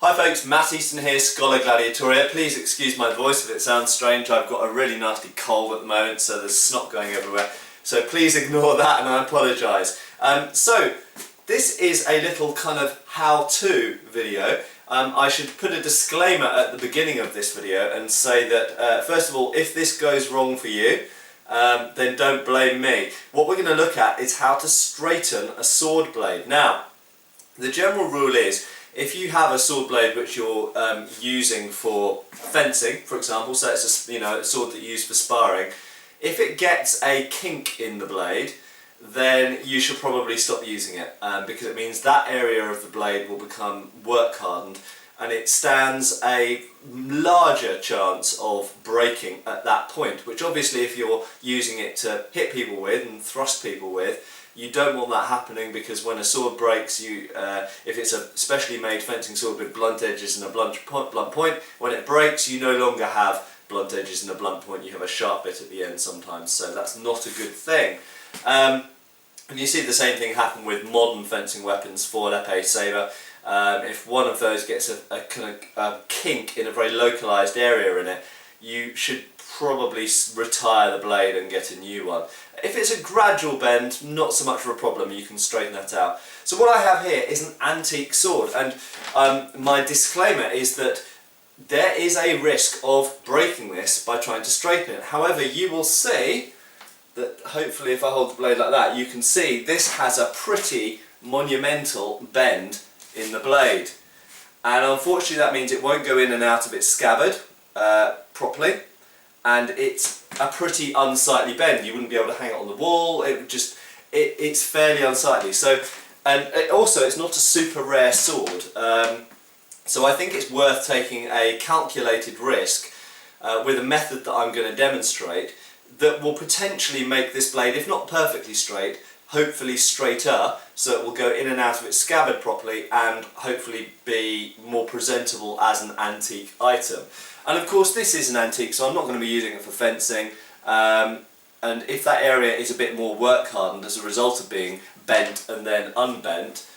Hi folks, Matt Easton here, Scholar Gladiatoria. Please excuse my voice if it sounds strange. I've got a really nasty cold at the moment, so there's snot going everywhere. So please ignore that and I apologise. So this is a little kind of how-to video. I should put a disclaimer at the beginning of this video and say that first of all, if this goes wrong for you, then don't blame me. What we're going to look at is how to straighten a sword blade. Now, the general rule is, if you have a sword blade which you're using for fencing, for example, so it's a sword that you use for sparring, if it gets a kink in the blade, then you should probably stop using it because it means that area of the blade will become work hardened and it stands a larger chance of breaking at that point, which obviously if you're using it to hit people with and thrust people with, you don't want that happening, because when a sword breaks, if it's a specially made fencing sword with blunt edges and a blunt point, when it breaks you no longer have blunt edges and a blunt point, you have a sharp bit at the end sometimes, so that's not a good thing. And you see the same thing happen with modern fencing weapons, for épée, sabre. If one of those gets a kind of kink in a very localised area in it, you should probably retire the blade and get a new one. If it's a gradual bend, not so much of a problem, you can straighten that out. So what I have here is an antique sword, and my disclaimer is that there is a risk of breaking this by trying to straighten it. However, you will see that hopefully if I hold the blade like that, you can see this has a pretty monumental bend in the blade. And unfortunately that means it won't go in and out of its scabbard properly, and it's a pretty unsightly bend. You wouldn't be able to hang it on the wall, it's fairly unsightly. So, and also it's not a super rare sword, so I think it's worth taking a calculated risk with a method that I'm going to demonstrate that will potentially make this blade, if not perfectly straight, hopefully straighter, so it will go in and out of its scabbard properly and hopefully be more presentable as an antique item. And of course this is an antique, so I'm not going to be using it for fencing, and if that area is a bit more work hardened as a result of being bent and then unbent,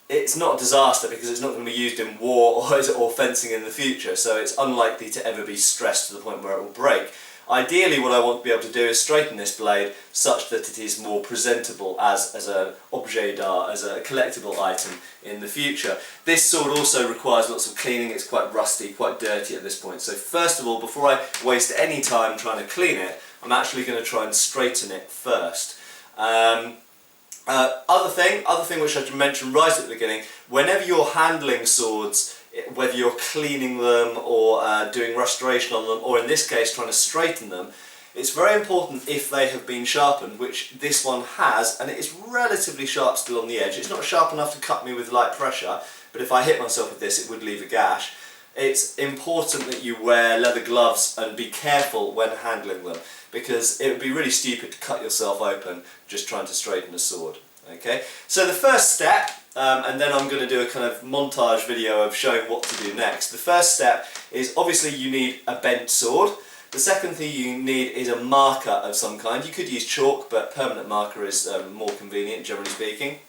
it's not a disaster because it's not going to be used in war or fencing in the future, so it's unlikely to ever be stressed to the point where it will break. Ideally what I want to be able to do is straighten this blade such that it is more presentable as an objet d'art, as a collectible item in the future. This sword also requires lots of cleaning. It's quite rusty, quite dirty at this point. So first of all, before I waste any time trying to clean it, I'm actually going to try and straighten it first. Other thing which I should mention right at the beginning, whenever you're handling swords, whether you're cleaning them or doing restoration on them, or in this case trying to straighten them, it's very important if they have been sharpened, which this one has, and it is relatively sharp still on the edge. It's not sharp enough to cut me with light pressure, but if I hit myself with this it would leave a gash. It's important that you wear leather gloves and be careful when handling them, because it would be really stupid to cut yourself open just trying to straighten a sword. Okay, so the first step, and then I'm going to do a kind of montage video of showing what to do next. The first step is obviously you need a bent sword. The second thing you need is a marker of some kind. You could use chalk, but permanent marker is more convenient, generally speaking.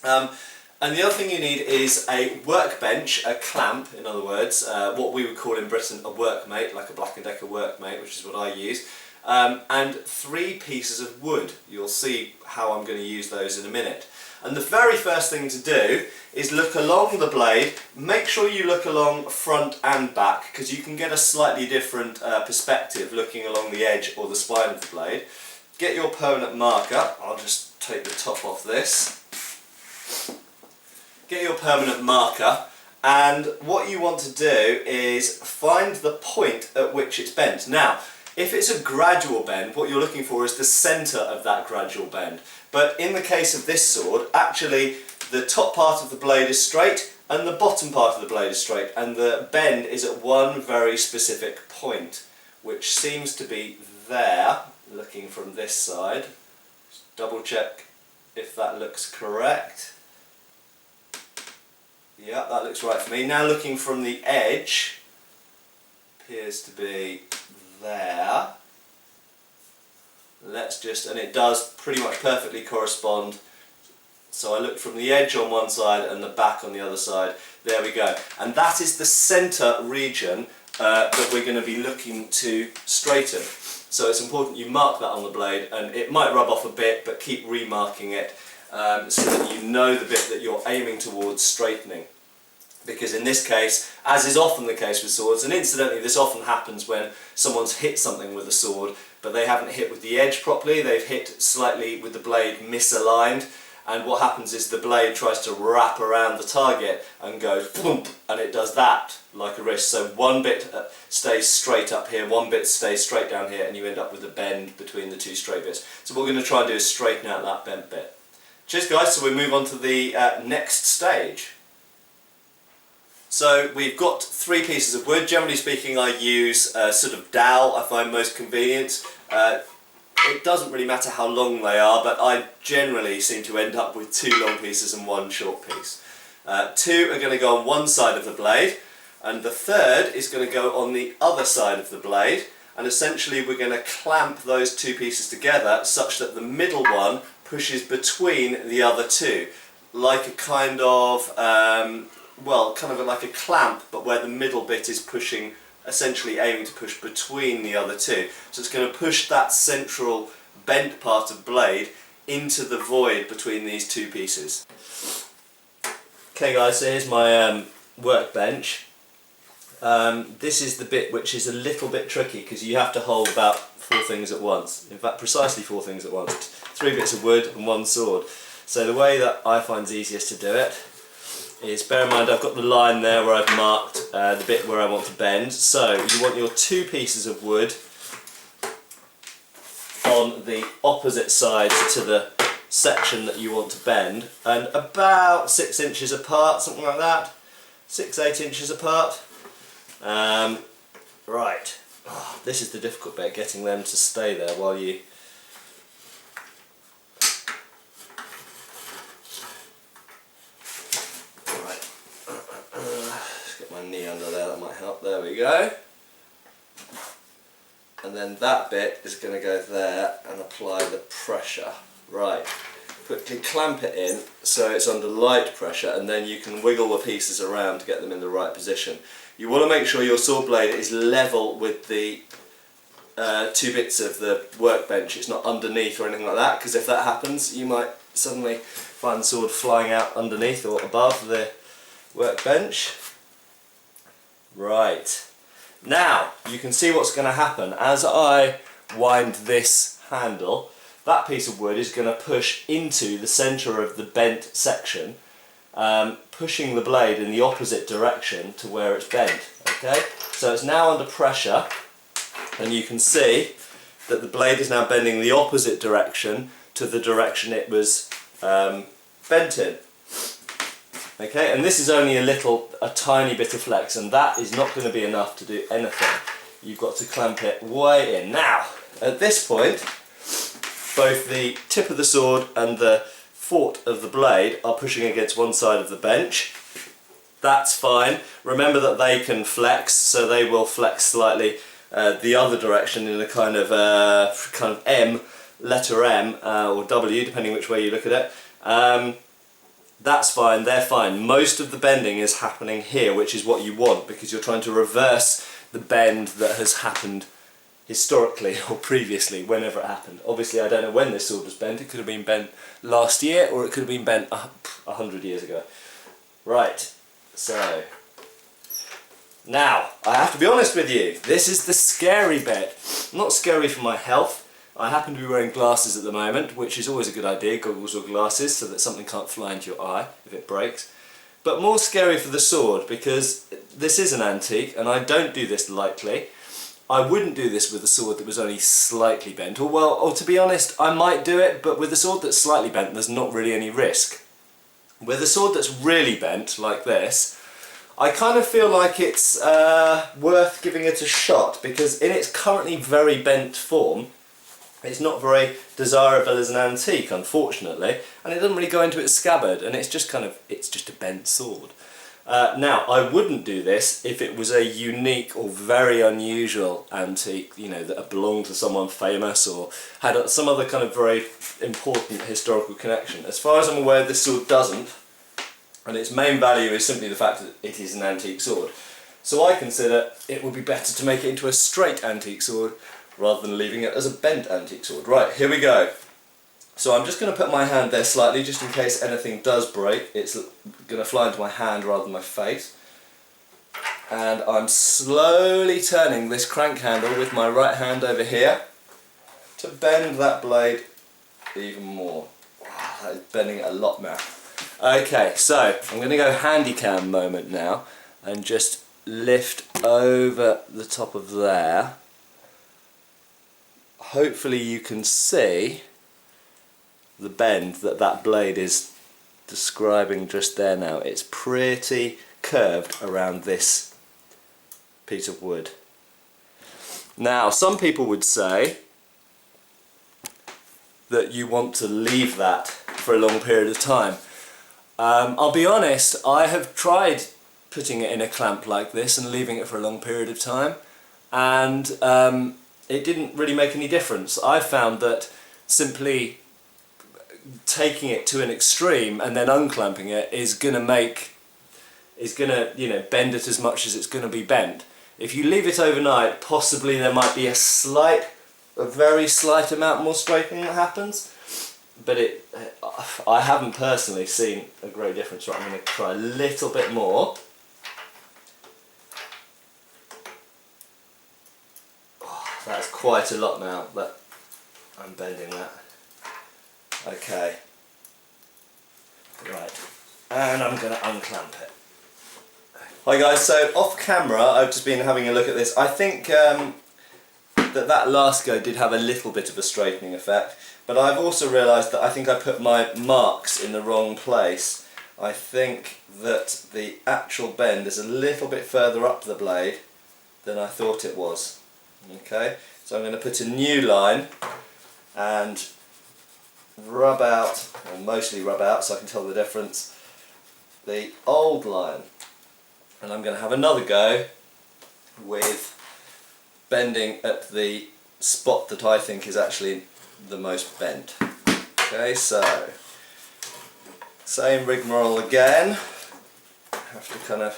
And the other thing you need is a workbench, a clamp in other words, what we would call in Britain a workmate, like a Black & Decker workmate, which is what I use. And 3 pieces of wood. You'll see how I'm going to use those in a minute. And the very first thing to do is look along the blade. Make sure you look along front and back, because you can get a slightly different perspective looking along the edge or the spine of the blade. Get your permanent marker. I'll just take the top off this. Get your permanent marker, and what you want to do is find the point at which it's bent. Now, if it's a gradual bend, what you're looking for is the centre of that gradual bend. But in the case of this sword, actually the top part of the blade is straight and the bottom part of the blade is straight, and the bend is at one very specific point, which seems to be there, looking from this side. Just double check if that looks correct. Yeah, that looks right for me. Now looking from the edge, appears to be there. Let's just, and it does pretty much perfectly correspond. So I look from the edge on one side and the back on the other side. There we go. And that is the centre region that we're going to be looking to straighten. So it's important you mark that on the blade, and it might rub off a bit, but keep remarking it so that you know the bit that you're aiming towards straightening. Because in this case, as is often the case with swords, and incidentally this often happens when someone's hit something with a sword, but they haven't hit with the edge properly, they've hit slightly with the blade misaligned, and what happens is the blade tries to wrap around the target and goes boom, and it does that like a wrist. So one bit stays straight up here, one bit stays straight down here, and you end up with a bend between the two straight bits. So what we're going to try and do is straighten out that bent bit. Cheers guys, so we move on to the next stage. So we've got 3 pieces of wood. Generally speaking, I use sort of dowel, I find most convenient. It doesn't really matter how long they are, but I generally seem to end up with 2 long pieces and 1 short piece. 2 are going to go on one side of the blade, and the third is going to go on the other side of the blade, and essentially we're going to clamp those 2 pieces together such that the middle one pushes between the other 2, like a kind of well, kind of like a clamp, but where the middle bit is pushing, essentially aiming to push between the other 2. So it's going to push that central bent part of blade into the void between these 2 pieces. Okay guys, so here's my workbench. This is the bit which is a little bit tricky because you have to hold about 4 things at once. In fact, precisely 4 things at once. 3 bits of wood and 1 sword. So the way that I find is easiest to do it is, bear in mind I've got the line there where I've marked the bit where I want to bend. So you want your 2 pieces of wood on the opposite sides to the section that you want to bend, and about 6 inches apart, something like that. 6-8 inches apart. Right, this is the difficult bit, getting them to stay there while you... knee under there, that might help. There we go. And then that bit is going to go there and apply the pressure. Right. Quickly clamp it in so it's under light pressure, and then you can wiggle the pieces around to get them in the right position. You want to make sure your saw blade is level with the 2 bits of the workbench. It's not underneath or anything like that, because if that happens you might suddenly find the sword flying out underneath or above the workbench. Right, now you can see what's going to happen as I wind this handle. That piece of wood is going to push into the centre of the bent section, pushing the blade in the opposite direction to where it's bent. Okay, so it's now under pressure, and you can see that the blade is now bending the opposite direction to the direction it was bent in. Okay, and this is only a tiny bit of flex, and that is not going to be enough to do anything. You've got to clamp it way in. Now, at this point, both the tip of the sword and the fort of the blade are pushing against one side of the bench. That's fine. Remember that they can flex, so they will flex slightly the other direction in a kind of M, letter M, or W, depending which way you look at it. That's fine, they're fine. Most of the bending is happening here, which is what you want, because you're trying to reverse the bend that has happened historically or previously, whenever it happened. Obviously I don't know when this sword was bent. It could have been bent last year, or it could have been bent 100 years ago. Right, so now I have to be honest with you, this is the scary bit. Not scary for my health. I happen to be wearing glasses at the moment, which is always a good idea, goggles or glasses, so that something can't fly into your eye if it breaks. But more scary for the sword, because this is an antique, and I don't do this lightly. I wouldn't do this with a sword that was only slightly bent, or to be honest, I might do it, but with a sword that's slightly bent, there's not really any risk. With a sword that's really bent, like this, I kind of feel like it's worth giving it a shot, because in its currently very bent form, it's not very desirable as an antique, unfortunately, and it doesn't really go into its scabbard, and it's just a bent sword. Now, I wouldn't do this if it was a unique or very unusual antique, you know, that belonged to someone famous or had some other kind of very important historical connection. As far as I'm aware, this sword doesn't. and its main value is simply the fact that it is an antique sword. So I consider it would be better to make it into a straight antique sword rather than leaving it as a bent antique sword. Right, here we go. So I'm just going to put my hand there slightly just in case anything does break. It's going to fly into my hand rather than my face. And I'm slowly turning this crank handle with my right hand over here to bend that blade even more. Wow, that is bending it a lot now. Okay, so I'm going to go handy cam moment now and just lift over the top of there. Hopefully you can see the bend that that blade is describing just there now. It's pretty curved around this piece of wood. Now, some people would say that you want to leave that for a long period of time. I'll be honest, I have tried putting it in a clamp like this and leaving it for a long period of time, and it didn't really make any difference. I found that simply taking it to an extreme and then unclamping it is gonna bend it as much as it's gonna be bent. If you leave it overnight, possibly there might be a very slight amount more straightening that happens, but I haven't personally seen a great difference. Right, I'm going to try a little bit more. Oh, that's quite a lot now, but I'm bending that. Okay, right, and I'm going to unclamp it. Hi guys, so off camera I've just been having a look at this. I think that last go did have a little bit of a straightening effect, but I've also realised that I think I put my marks in the wrong place. I think that the actual bend is a little bit further up the blade than I thought it was. Okay, so I'm going to put a new line and rub out, or mostly rub out so I can tell the difference, the old line. And I'm going to have another go with bending at the spot that I think is actually the most bent. Okay, so same rigmarole again. Have to kind of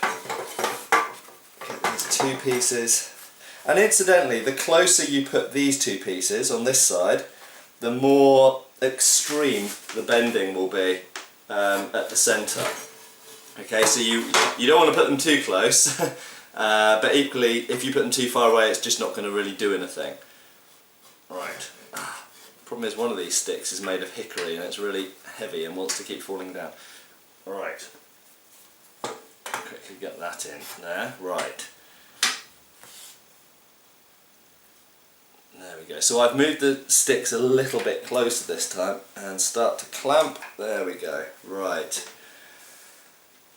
get these two pieces. And incidentally, the closer you put these two pieces on this side, the more extreme the bending will be at the centre. Okay, so you don't want to put them too close, but equally, if you put them too far away, it's just not going to really do anything. Right. Problem is, one of these sticks is made of hickory and it's really heavy and wants to keep falling down. Right. Quickly get that in there. Right. There we go. So I've moved the sticks a little bit closer this time and start to clamp. There we go. Right.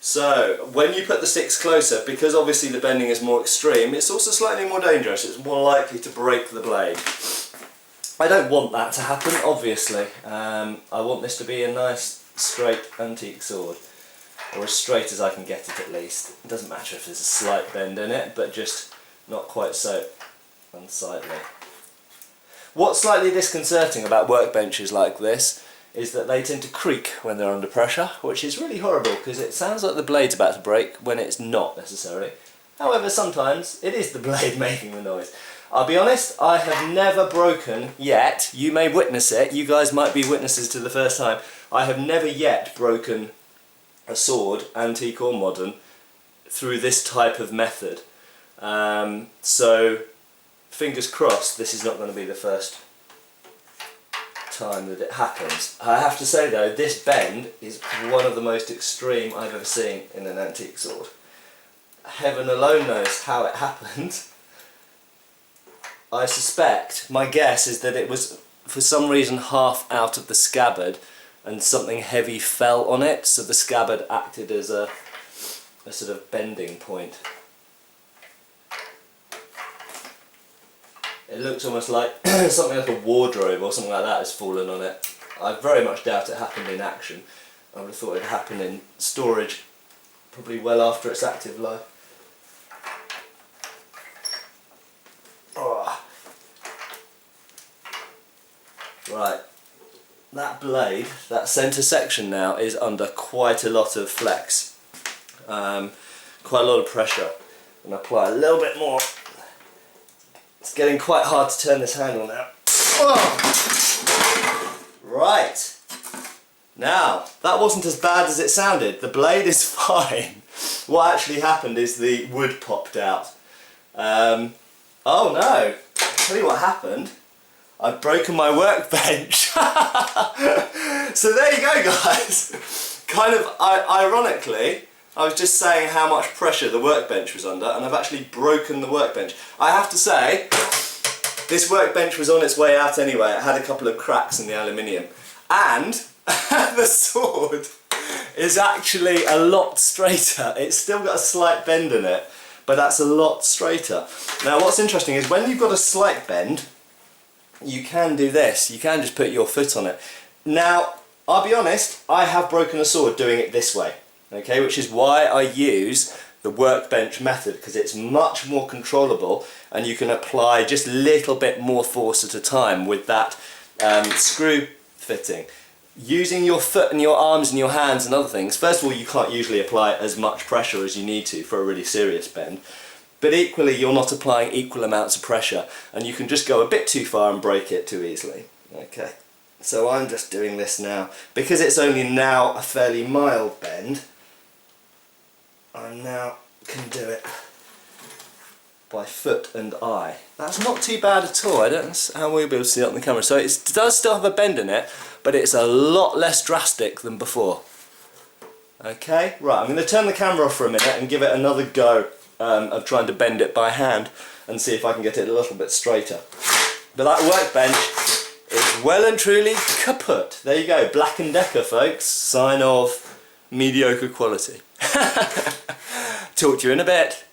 So when you put the sticks closer, because obviously the bending is more extreme, it's also slightly more dangerous. It's more likely to break the blade. I don't want that to happen, obviously. I want this to be a nice straight antique sword, or as straight as I can get it at least. It doesn't matter if there's a slight bend in it, but just not quite so unsightly. What's slightly disconcerting about workbenches like this is that they tend to creak when they're under pressure, which is really horrible because it sounds like the blade's about to break when it's not necessarily. However, sometimes it is the blade making the noise. I'll be honest, I have never broken yet. You may witness it, you guys might be witnesses to the first time. I have never yet broken a sword, antique or modern, through this type of method. So, fingers crossed, this is not going to be the first time that it happens. I have to say though, this bend is one of the most extreme I've ever seen in an antique sword. Heaven alone knows how it happened. I suspect, my guess is that it was for some reason half out of the scabbard and something heavy fell on it, so the scabbard acted as a sort of bending point. It looks almost like something like a wardrobe or something like that has fallen on it. I very much doubt it happened in action. I would have thought it happened in storage, probably well after its active life. Oh. Right, that blade, that centre section now is under quite a lot of flex, quite a lot of pressure, and apply a little bit more. It's getting quite hard to turn this handle now. Oh. Right, now that wasn't as bad as it sounded. The blade is fine. What actually happened is the wood popped out. Oh no, tell you what happened. I've broken my workbench. So there you go, guys. Kind of ironically, I was just saying how much pressure the workbench was under, and I've actually broken the workbench. I have to say, this workbench was on its way out anyway. It had a couple of cracks in the aluminium. And the sword is actually a lot straighter. It's still got a slight bend in it, but that's a lot straighter. Now what's interesting is when you've got a slight bend, you can do this. You can just put your foot on it. Now, I'll be honest, I have broken a sword doing it this way, okay, which is why I use the workbench method, because it's much more controllable and you can apply just a little bit more force at a time with that screw fitting. Using your foot and your arms and your hands and other things, first of all, you can't usually apply as much pressure as you need to for a really serious bend, but equally you're not applying equal amounts of pressure and you can just go a bit too far and break it too easily. Okay, so I'm just doing this now. Because it's only now a fairly mild bend, I now can do it by foot and eye. That's not too bad at all. I don't know how we'll be able to see it on the camera. So it does still have a bend in it, but it's a lot less drastic than before. Okay, right, I'm going to turn the camera off for a minute and give it another go of trying to bend it by hand and see if I can get it a little bit straighter. But that workbench is well and truly kaput. There you go, Black & Decker, folks. Sign of mediocre quality. Talk to you in a bit.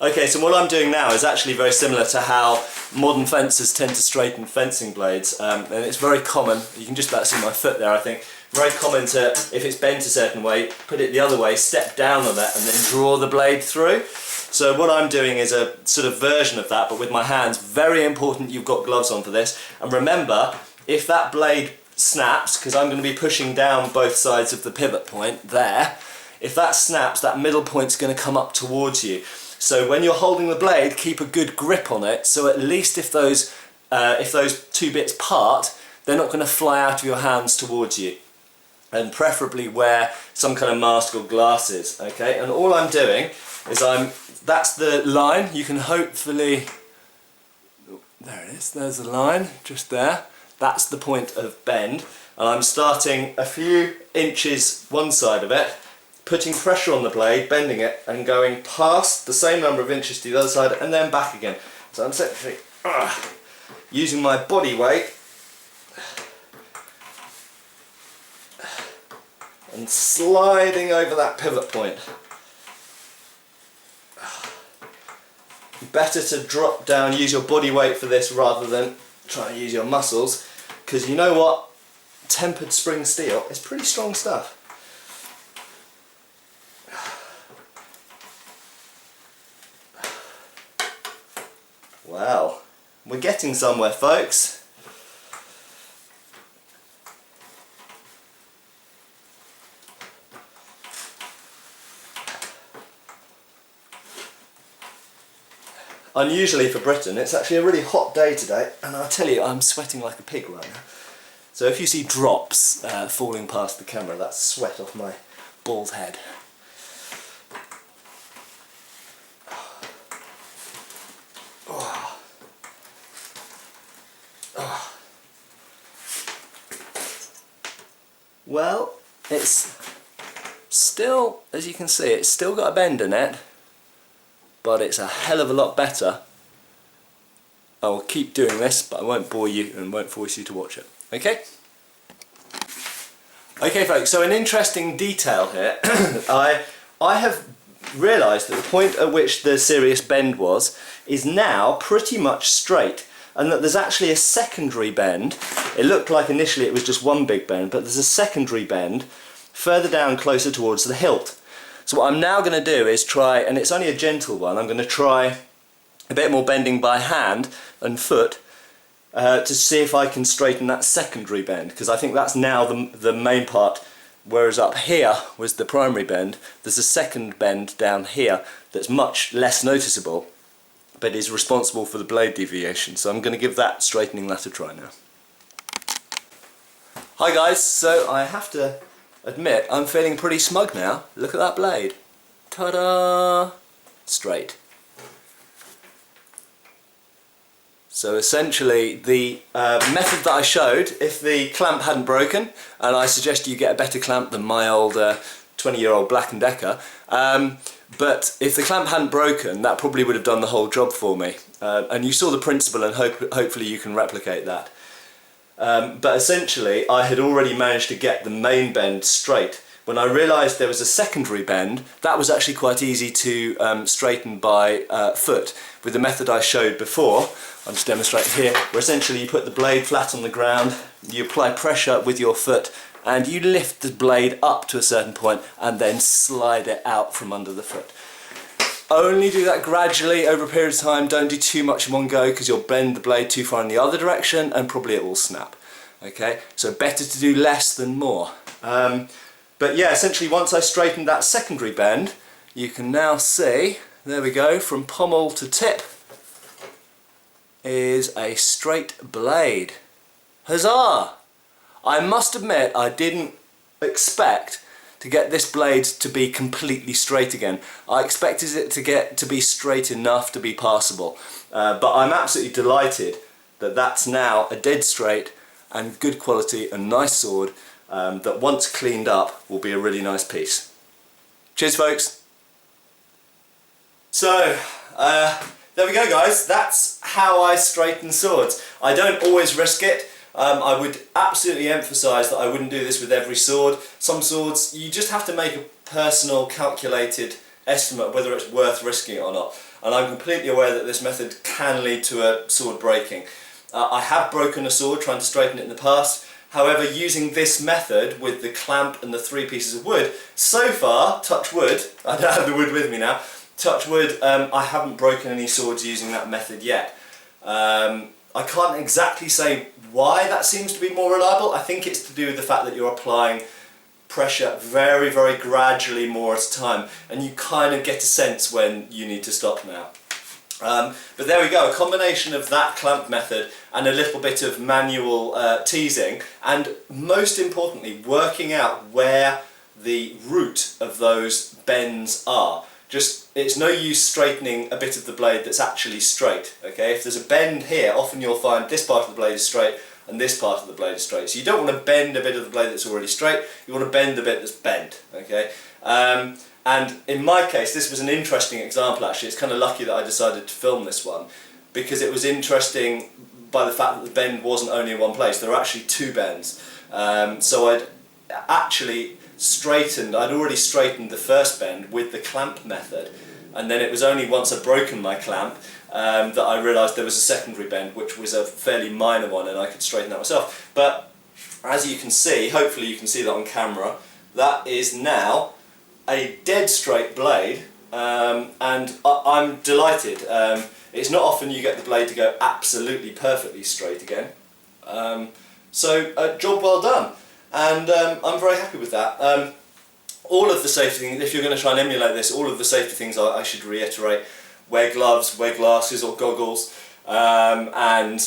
Okay, so what I'm doing now is actually very similar to how modern fencers tend to straighten fencing blades, and it's very common. You can just about see my foot there, I think. Very common to, if it's bent a certain way, put it the other way, step down on that and then draw the blade through. So what I'm doing is a sort of version of that, but with my hands. Very important you've got gloves on for this. And remember, if that blade snaps, because I'm going to be pushing down both sides of the pivot point there, if that snaps, that middle point's going to come up towards you. So when you're holding the blade, keep a good grip on it, so at least if those two bits part, they're not going to fly out of your hands towards you. And preferably wear some kind of mask or glasses, okay? And all I'm doing is that's the line. You can hopefully, there it is, there's the line, just there. That's the point of bend. And I'm starting a few inches one side of it, putting pressure on the blade, bending it, and going past the same number of inches to the other side, and then back again. So I'm essentially using my body weight and sliding over that pivot point. Better to drop down, use your body weight for this rather than try and use your muscles, because you know what? Tempered spring steel is pretty strong stuff. Well, we're getting somewhere, folks. Unusually for Britain, it's actually a really hot day today, and I'll tell you, I'm sweating like a pig right now. So if you see drops falling past the camera, that's sweat off my bald head. Well, it's still, as you can see, it's still got a bend in it, but it's a hell of a lot better. I will keep doing this, but I won't bore you and won't force you to watch it. Okay? Okay, folks, so an interesting detail here. I have realised that the point at which the serious bend was is now pretty much straight, and that there's actually a secondary bend. It looked like initially it was just one big bend, but there's a secondary bend further down closer towards the hilt. So what I'm now going to do is try, and it's only a gentle one, I'm going to try a bit more bending by hand and foot, to see if I can straighten that secondary bend, because I think that's now the main part, whereas up here was the primary bend. There's a second bend down here that's much less noticeable, but is responsible for the blade deviation. So I'm going to give that straightening that a try now. Hi guys, so I have to admit I'm feeling pretty smug now. Look at that blade. Ta-da! Straight. So essentially the method that I showed, if the clamp hadn't broken, and I suggest you get a better clamp than my old 20-year-old Black & Decker, but if the clamp hadn't broken, that probably would have done the whole job for me. And you saw the principle, and hopefully you can replicate that. But essentially I had already managed to get the main bend straight. When I realised there was a secondary bend, that was actually quite easy to straighten by foot with the method I showed before. I'll just demonstrate here, where essentially you put the blade flat on the ground, you apply pressure with your foot, and you lift the blade up to a certain point and then slide it out from under the foot. Only do that gradually over a period of time. Don't do too much in one go, because you'll bend the blade too far in the other direction and probably it will snap. Okay, so better to do less than more. But yeah, essentially once I straightened that secondary bend, you can now see, there we go, from pommel to tip is a straight blade. Huzzah! I must admit I didn't expect to get this blade to be completely straight again. I expected it to be straight enough to be passable, but I'm absolutely delighted that that's now a dead straight and good quality and nice sword that once cleaned up will be a really nice piece. Cheers folks! So, there we go guys, that's how I straighten swords. I don't always risk it. I would absolutely emphasise that I wouldn't do this with every sword. Some swords, you just have to make a personal calculated estimate of whether it's worth risking it or not. And I'm completely aware that this method can lead to a sword breaking. I have broken a sword trying to straighten it in the past. However, using this method with the clamp and the 3 pieces of wood, so far, touch wood, I don't have the wood with me now, touch wood, I haven't broken any swords using that method yet. I can't exactly say why that seems to be more reliable. I think it's to do with the fact that you're applying pressure very, very gradually more at a time, and you kind of get a sense when you need to stop now. But there we go, a combination of that clamp method and a little bit of manual teasing, and most importantly working out where the root of those bends are. It's no use straightening a bit of the blade that's actually straight, okay? If there's a bend here, often you'll find this part of the blade is straight and this part of the blade is straight. So you don't want to bend a bit of the blade that's already straight, you want to bend the bit that's bent, okay? And in my case, this was an interesting example actually. It's kind of lucky that I decided to film this one, because it was interesting by the fact that the bend wasn't only in one place, there were actually 2 bends. So I'd actually I'd already straightened the first bend with the clamp method, and then it was only once I'd broken my clamp that I realised there was a secondary bend, which was a fairly minor one, and I could straighten that myself. But as you can see, hopefully you can see that on camera, that is now a dead straight blade, and I'm delighted. It's not often you get the blade to go absolutely perfectly straight again, so job well done. And I'm very happy with that. All of the safety things, if you're going to try and emulate this, all of the safety things I should reiterate: wear gloves, wear glasses or goggles, and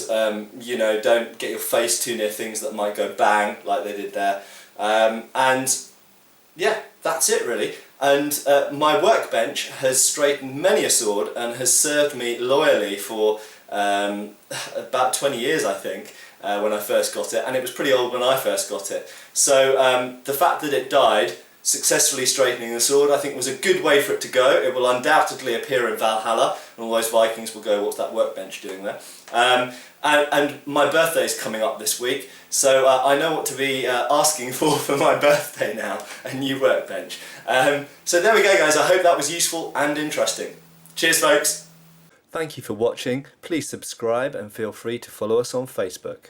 you know, don't get your face too near things that might go bang like they did there. And yeah, that's it really. And my workbench has straightened many a sword and has served me loyally for about 20 years, I think. When I first got it, and it was pretty old when I first got it. So the fact that it died successfully straightening the sword, I think was a good way for it to go. It will undoubtedly appear in Valhalla, and all those Vikings will go, what's that workbench doing there? And my birthday is coming up this week, so I know what to be asking for my birthday now, a new workbench. So there we go guys, I hope that was useful and interesting. Cheers folks! Thank you for watching. Please subscribe and feel free to follow us on Facebook.